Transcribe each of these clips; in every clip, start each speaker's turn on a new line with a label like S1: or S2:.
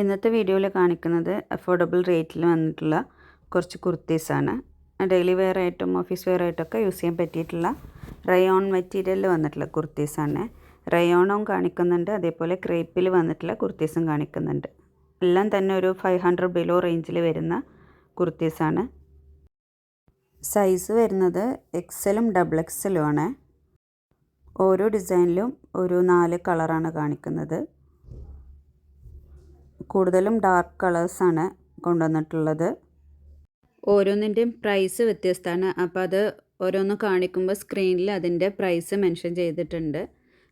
S1: ഇന്നത്തെ വീഡിയോയിൽ കാണിക്കുന്നത് അഫോർഡബിൾ റേറ്റിൽ വന്നിട്ടുള്ള കുറച്ച് കുർത്തീസാണ്. ഡെയിലി വെയർ ആയിട്ടും ഓഫീസ് വെയർ ആയിട്ടൊക്കെ യൂസ് ചെയ്യാൻ പറ്റിയിട്ടുള്ള റയോൺ മെറ്റീരിയലിൽ വന്നിട്ടുള്ള കുർത്തീസാണ്. റയോണും കാണിക്കുന്നുണ്ട്, അതേപോലെ ക്രേപ്പിൽ വന്നിട്ടുള്ള കുർത്തീസും കാണിക്കുന്നുണ്ട്. എല്ലാം തന്നെ ഒരു 500 ബിലോ റേഞ്ചിൽ വരുന്ന കുർത്തീസാണ്. സൈസ് വരുന്നത് എക്സലും ഡബിൾ എക്സലും ആണ്. ഓരോ ഡിസൈനിലും ഒരു 4 കളറാണ് കാണിക്കുന്നത്. കൂടുതലും ഡാർക്ക് കളേഴ്സാണ് കൊണ്ടുവന്നിട്ടുള്ളത്. ഓരോന്നിൻ്റെയും പ്രൈസ് വ്യത്യസ്തമാണ്. അപ്പോൾ അത് ഓരോന്ന് കാണിക്കുമ്പോൾ സ്ക്രീനിൽ അതിൻ്റെ പ്രൈസ് മെൻഷൻ ചെയ്തിട്ടുണ്ട്.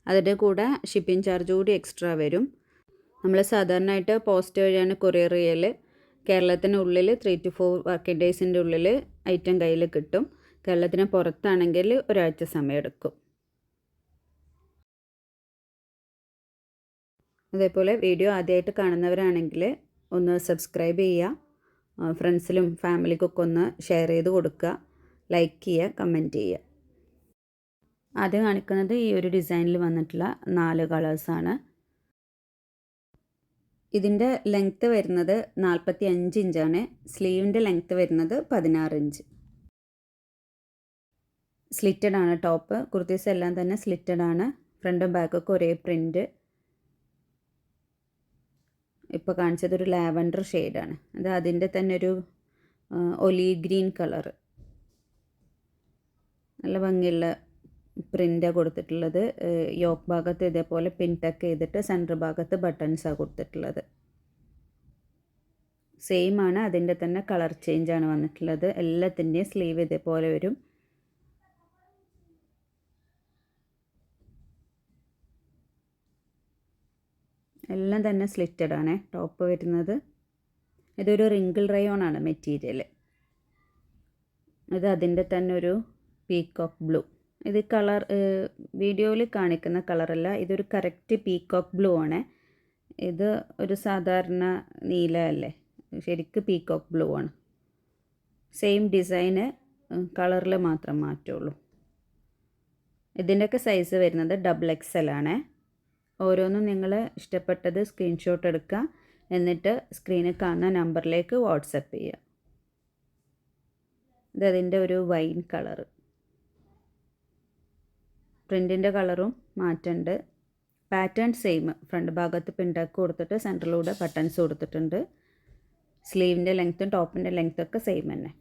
S1: അതിൻ്റെ കൂടെ ഷിപ്പിംഗ് ചാർജ് കൂടി എക്സ്ട്രാ വരും. നമ്മൾ സാധാരണയായിട്ട് പോസ്റ്റ് വഴിയാണ് കൊറിയർ ചെയ്യൽ. കേരളത്തിനുള്ളിൽ 3 to 4 വർക്കിംഗ് ഡേയ്സിൻ്റെ ഉള്ളിൽ ഐറ്റം കയ്യിൽ കിട്ടും. കേരളത്തിന് പുറത്താണെങ്കിൽ ഒരാഴ്ച സമയമെടുക്കും. അതേപോലെ വീഡിയോ ആദ്യമായിട്ട് കാണുന്നവരാണെങ്കിൽ ഒന്ന് സബ്സ്ക്രൈബ് ചെയ്യുക, ഫ്രണ്ട്സിലും ഫാമിലിക്കൊക്കെ ഒന്ന് ഷെയർ ചെയ്ത് കൊടുക്കുക, ലൈക്ക് ചെയ്യുക, കമൻറ്റ് ചെയ്യുക. ആദ്യം കാണിക്കുന്നത് ഈ ഒരു ഡിസൈനിൽ വന്നിട്ടുള്ള 4 കളേഴ്സാണ്. ഇതിൻ്റെ ലെങ്ത്ത് വരുന്നത് 45 ഇഞ്ചാണ്. സ്ലീവിൻ്റെ ലെങ്ത്ത് വരുന്നത് 16 ഇഞ്ച്. സ്ലിറ്റഡ് ആണ് ടോപ്പ്. കുർത്തീസ് എല്ലാം തന്നെ സ്ലിറ്റഡ് ആണ്. ഫ്രണ്ടും ബാക്കൊക്കെ ഒരേ പ്രിൻറ്റ്. ഇപ്പോൾ കാണിച്ചതൊരു ലാവൻഡർ ഷെയ്ഡാണ്. അത് അതിൻ്റെ തന്നെ ഒരു ഒലീവ് ഗ്രീൻ കളറ്. നല്ല ഭംഗിയുള്ള പ്രിൻ്റാണ് കൊടുത്തിട്ടുള്ളത്. യോക്ക് ഭാഗത്ത് ഇതേപോലെ പിൻ ടക്ക് ചെയ്തിട്ട് സെൻറ്റർ ഭാഗത്ത് ബട്ടൺസാണ് കൊടുത്തിട്ടുള്ളത്. സെയിം ആണ്, അതിൻ്റെ തന്നെ കളർ ചേഞ്ചാണ് വന്നിട്ടുള്ളത്. എല്ലാത്തിൻ്റെയും സ്ലീവ് ഇതേപോലെ വരും. എല്ലാം തന്നെ സ്ലിറ്റഡ് ആണ് ടോപ്പ് വരുന്നത്. ഇതൊരു റിങ്കിൾ റയോൺ ആണ് മെറ്റീരിയൽ. ഇത് അതിൻ്റെ തന്നെ ഒരു പീക്കോക്ക് ബ്ലൂ. ഇത് കളർ വീഡിയോയിൽ കാണിക്കുന്ന കളറല്ല, ഇതൊരു കറക്റ്റ് പീക്കോക്ക് ബ്ലൂ ആണ്. ഇത് ഒരു സാധാരണ നീല അല്ലേ, ശരിക്കും പീക്കോക്ക് ബ്ലൂ ആണ്. സെയിം ഡിസൈന്, കളറിൽ മാത്രം മാറ്റുള്ളൂ. ഇതിൻ്റെയൊക്കെ സൈസ് വരുന്നത് ഡബിൾ എക്സൽ ആണ്. ഓരോന്നും നിങ്ങൾ ഇഷ്ടപ്പെട്ടത് സ്ക്രീൻഷോട്ട് എടുക്കുക, എന്നിട്ട് സ്ക്രീനിൽ കാണുന്ന നമ്പറിലേക്ക് വാട്സപ്പ് ചെയ്യുക. ഇതതിൻ്റെ ഒരു വൈൻ കളറ്. പ്രിൻറ്റിൻ്റെ കളറും മാറ്റുണ്ട്. Pattern same. ഫ്രണ്ട് ഭാഗത്ത് പിൻടക്ക് കൊടുത്തിട്ട് സെൻറ്ററിലൂടെ ബട്ടൺസ് കൊടുത്തിട്ടുണ്ട്. സ്ലീവിൻ്റെ ലെങ്ത്തും ടോപ്പിൻ്റെ ലെങ്ത്തൊക്കെ സെയിം തന്നെ.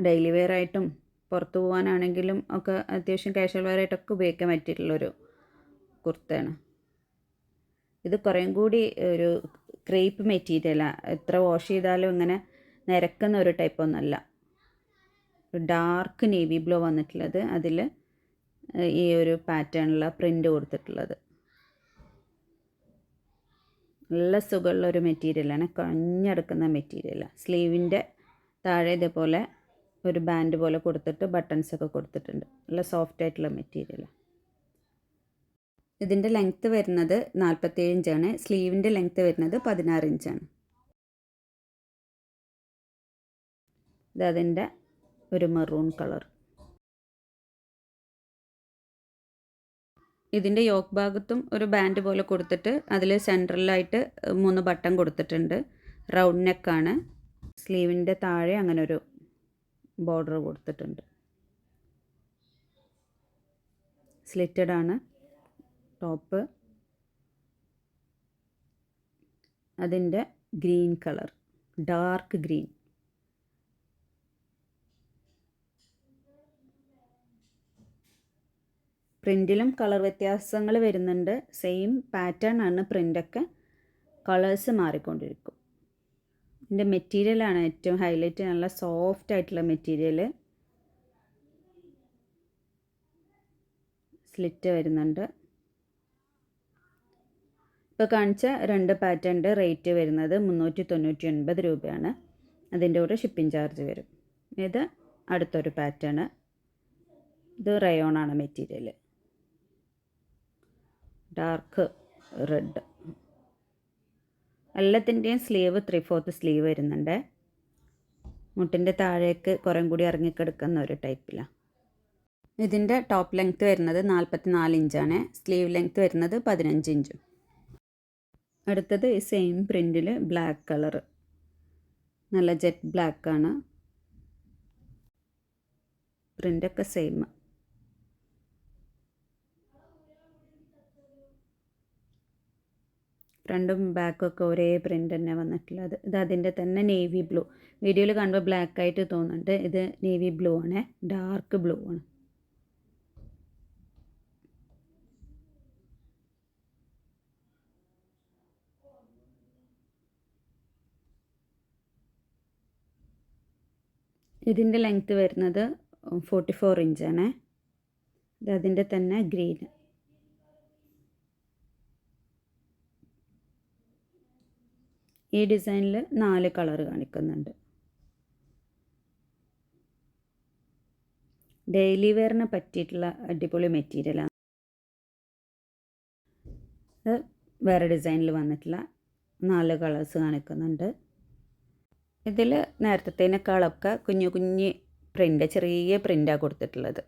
S1: ഡെയിലി വെയർ ആയിട്ടും പുറത്ത് പോകാനാണെങ്കിലും ഒക്കെ അത്യാവശ്യം കാഷ്വൽ വെയർ ആയിട്ടൊക്കെ ഉപയോഗിക്കാൻ പറ്റിയിട്ടുള്ളൊരു കുർത്തയാണ്. ഇത് കുറേം കൂടി ഒരു ക്രേപ്പ് മെറ്റീരിയലാണ്. എത്ര വാഷ് ചെയ്താലും ഇങ്ങനെ നിരക്കുന്ന ഒരു ടൈപ്പൊന്നുമല്ല. ഡാർക്ക് നേവി ബ്ലൂ വന്നിട്ടുള്ളത്, അതിൽ ഈ ഒരു പാറ്റേണിലുള്ള പ്രിൻ്റ് കൊടുത്തിട്ടുള്ളത്. നല്ല സുഖമുള്ളൊരു മെറ്റീരിയലാണ്, കുഴഞ്ഞെടുക്കുന്ന മെറ്റീരിയലാണ്. സ്ലീവിൻ്റെ താഴെ ഇതേപോലെ ഒരു ബാൻഡ് പോലെ കൊടുത്തിട്ട് ബട്ടൺസൊക്കെ കൊടുത്തിട്ടുണ്ട്. നല്ല സോഫ്റ്റ് ആയിട്ടുള്ള മെറ്റീരിയലാണ്. ഇതിൻ്റെ ലെങ്ത്ത് വരുന്നത് 47 ഇഞ്ചാണ്. സ്ലീവിൻ്റെ ലെങ്ത്ത് വരുന്നത് 16 ഇഞ്ചാണ്. ഇതതിൻ്റെ ഒരു മെറൂൺ കളർ. ഇതിൻ്റെ യോക്ക് ഭാഗത്തും ഒരു ബാൻഡ് പോലെ കൊടുത്തിട്ട് അതിൽ സെൻട്രലായിട്ട് 3 ബട്ടൺ കൊടുത്തിട്ടുണ്ട്. റൗണ്ട് നെക്കാണ്. സ്ലീവിൻ്റെ താഴെ അങ്ങനെ ഒരു ബോർഡർ കൊടുത്തിട്ടുണ്ട്. സ്ലിറ്റഡ് ആണ് ടോപ്പ്. അതിൻ്റെ ഗ്രീൻ കളർ, ഡാർക്ക് ഗ്രീൻ. പ്രിൻറ്റിലും കളർ വ്യത്യാസങ്ങൾ വരുന്നുണ്ട്. സെയിം പാറ്റേൺ ആണ് പ്രിൻ്റൊക്കെ, കളേഴ്സ് മാറിക്കൊണ്ടിരിക്കും. ഇതിൻ്റെ മെറ്റീരിയലാണ് ഏറ്റവും ഹൈലൈറ്റ്. നല്ല സോഫ്റ്റ് ആയിട്ടുള്ള മെറ്റീരിയൽ. സ്ലിറ്റ് വരുന്നുണ്ട്. ഇപ്പോൾ കാണിച്ച 2 പാറ്റേണിൻ്റെ റേറ്റ് വരുന്നത് 399 രൂപയാണ്. അതിൻ്റെ കൂടെ ഷിപ്പിംഗ് ചാർജ് വരും. ഇത് അടുത്തൊരു പാറ്റേണ്. ഇത് റയോൺ ആണ് മെറ്റീരിയൽ. Dark red. എല്ലാത്തിൻ്റെയും സ്ലീവ് 3/4 സ്ലീവ് വരുന്നുണ്ട്. മുട്ടിൻ്റെ താഴേക്ക് കുറേ കൂടി ഇറങ്ങിക്കിടക്കുന്ന ഒരു ടൈപ്പിലാണ്. ഇതിൻ്റെ ടോപ്പ് ലെങ്ത്ത് വരുന്നത് 44 ഇഞ്ചാണ്. സ്ലീവ് ലെങ്ത്ത് വരുന്നത് 15 ഇഞ്ചും. അടുത്തത് ഈ സെയിം പ്രിൻറ്റിൽ ബ്ലാക്ക് കളർ, നല്ല ജെറ്റ് ബ്ലാക്കാണ്, പ്രിൻ്റൊക്കെ സെയിം. ഫ്രണ്ടും ബാക്കൊക്കെ ഒരേ പ്രിൻ്റ് തന്നെ വന്നിട്ടുള്ളത്. ഇത് അതിൻ്റെ തന്നെ നേവി ബ്ലൂ. വീഡിയോയിൽ കാണുമ്പോൾ ബ്ലാക്ക് ആയിട്ട് തോന്നുന്നുണ്ട്, ഇത് നേവി ബ്ലൂ ആണ്, ഡാർക്ക് ബ്ലൂ ആണ്. ഇതിൻ്റെ ലെങ്ത്ത് വരുന്നത് 44 ഇഞ്ചാണ്. ഇത് അതിൻ്റെ തന്നെ ഗ്രീൻ. ഈ ഡിസൈനിൽ 4 കളർ കാണിക്കുന്നുണ്ട്. ഡെയിലി വെയറിന് പറ്റിയിട്ടുള്ള അടിപൊളി മെറ്റീരിയലാണ്. ഇത് വേറെ ഡിസൈനിൽ വന്നിട്ടുള്ള 4 കളേഴ്സ് കാണിക്കുന്നുണ്ട്. ഇതിൽ നേരത്തേനേക്കാളൊക്കെ കുഞ്ഞു കുഞ്ഞ് പ്രിൻ്റ്, ചെറിയ പ്രിൻ്റാണ് കൊടുത്തിട്ടുള്ളത്.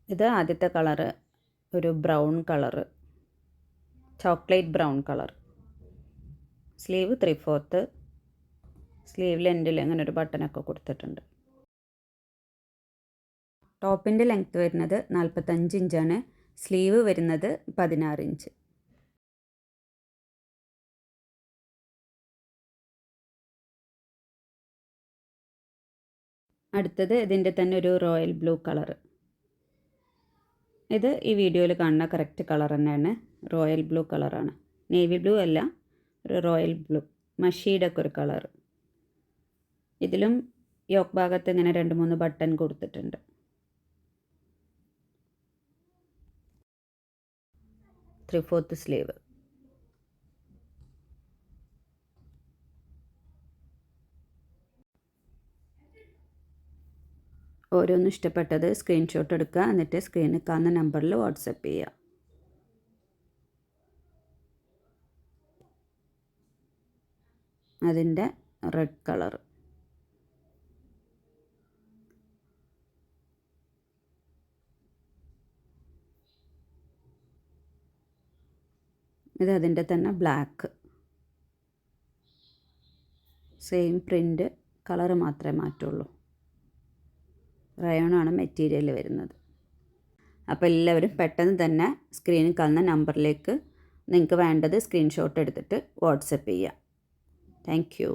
S1: ഇത് ആദ്യത്തെ കളറ് ഒരു brown colour, chocolate brown colour. Sleeve 3/4. സ്ലീവിൽ എൻഡിൽ അങ്ങനെ ഒരു ബട്ടനൊക്കെ കൊടുത്തിട്ടുണ്ട്. ടോപ്പിൻ്റെ ലെങ്ത്ത് വരുന്നത് 45 ഇഞ്ചാണ്. സ്ലീവ് വരുന്നത് 16 ഇഞ്ച്. അടുത്തത് ഇതിൻ്റെ തന്നെ ഒരു റോയൽ ബ്ലൂ കളറ്. ഇത് ഈ വീഡിയോയിൽ കാണുന്ന കറക്റ്റ് കളർ തന്നെയാണ്, റോയൽ ബ്ലൂ കളറാണ്. നേവി ബ്ലൂ അല്ല, ഒരു റോയൽ ബ്ലൂ, മഷീയുടെ ഒക്കെ ഒരു കളർ. ഇതിലും യോക്ക് ഭാഗത്ത് ഇങ്ങനെ 2-3 ബട്ടൺ കൊടുത്തിട്ടുണ്ട്. Three fourth sleeve. ഓരോന്നും ഇഷ്ടപ്പെട്ടത് സ്ക്രീൻഷോട്ട് എടുക്കുക, എന്നിട്ട് സ്ക്രീനിൽ കാണുന്ന നമ്പറിൽ വാട്സപ്പ് ചെയ്യുക. അതിൻ്റെ റെഡ് കളർ. ഇത് അതിൻ്റെ തന്നെ ബ്ലാക്ക്. സെയിം പ്രിൻ്റ്, കളറ് മാത്രമേ മാറ്റുള്ളൂ. റയോണാണ് മെറ്റീരിയൽ വരുന്നത്. അപ്പോൾ എല്ലാവരും പെട്ടെന്ന് തന്നെ സ്ക്രീനിൽ കാണുന്ന നമ്പറിലേക്ക് നിങ്ങൾക്ക് വേണ്ടത് സ്ക്രീൻഷോട്ട് എടുത്തിട്ട് വാട്സപ്പ് ചെയ്യുക. Thank you.